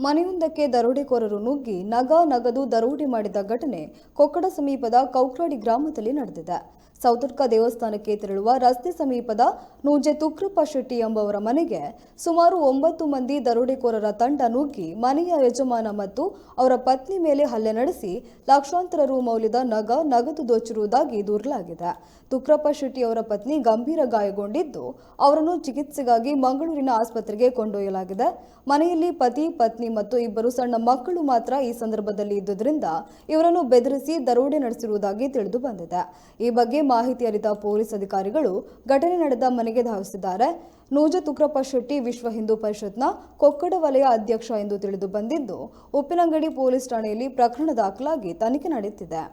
ಮನೆಯೊಂದಕ್ಕೆ ದರೋಡೆಕೋರರು ನುಗ್ಗಿ ನಗದು ದರೋಡೆ ಮಾಡಿದ ಘಟನೆ ಕೊಕ್ಕಡ ಸಮೀಪದ ಕೌಕ್ಲಾಡಿ ಗ್ರಾಮದಲ್ಲಿ ನಡೆದಿದೆ. ಸೌತಡ್ಕ ದೇವಸ್ಥಾನಕ್ಕೆ ತೆರಳುವ ರಸ್ತೆ ಸಮೀಪದ ನೂಜೆ ತುಕ್ರಪ್ಪ ಶೆಟ್ಟಿ ಎಂಬುವರ ಮನೆಗೆ ಸುಮಾರು 9 ಮಂದಿ ದರೋಡೆಕೋರರ ತಂಡ ನುಗ್ಗಿ ಮನೆಯ ಯಜಮಾನ ಮತ್ತು ಅವರ ಪತ್ನಿ ಮೇಲೆ ಹಲ್ಲೆ ನಡೆಸಿ ಲಕ್ಷಾಂತರ ರು ಮೌಲ್ಯದ ನಗದು ದೋಚಿರುವುದಾಗಿ ದೂರಲಾಗಿದೆ. ತುಕ್ರಪ್ಪ ಶೆಟ್ಟಿ ಅವರ ಪತ್ನಿ ಗಂಭೀರ ಗಾಯಗೊಂಡಿದ್ದು ಅವರನ್ನು ಚಿಕಿತ್ಸೆಗಾಗಿ ಮಂಗಳೂರಿನ ಆಸ್ಪತ್ರೆಗೆ ಕೊಂಡೊಯ್ಯಲಾಗಿದೆ. ಮನೆಯಲ್ಲಿ ಪತಿ, ಪತ್ನಿ ಮತ್ತು 2 ಸಣ್ಣ ಮಕ್ಕಳು ಮಾತ್ರ ಈ ಸಂದರ್ಭದಲ್ಲಿ ಇದ್ದುದರಿಂದ ಇವರನ್ನು ಬೆದರಿಸಿ ದರೋಡೆ ನಡೆಸಿರುವುದಾಗಿ ತಿಳಿದು ಬಂದಿದೆ. ಈ ಬಗ್ಗೆ ಮಾಹಿತಿ ಅರಿತ ಪೊಲೀಸ್ ಅಧಿಕಾರಿಗಳು ಘಟನೆ ನಡೆದ ಮನೆಗೆ ಧಾವಿಸಿದ್ದಾರೆ. ನೂಜೆ ತುಕ್ರಪ್ಪ ಶೆಟ್ಟಿ ವಿಶ್ವ ಹಿಂದೂ ಪರಿಷತ್ನ ಕೊಕ್ಕಡ ವಲಯ ಅಧ್ಯಕ್ಷ ಎಂದು ತಿಳಿದು ಬಂದಿದ್ದು, ಉಪ್ಪಿನಂಗಡಿ ಪೊಲೀಸ್ ಠಾಣೆಯಲ್ಲಿ ಪ್ರಕರಣ ದಾಖಲಾಗಿ ತನಿಖೆ ನಡೆಯುತ್ತಿದೆ.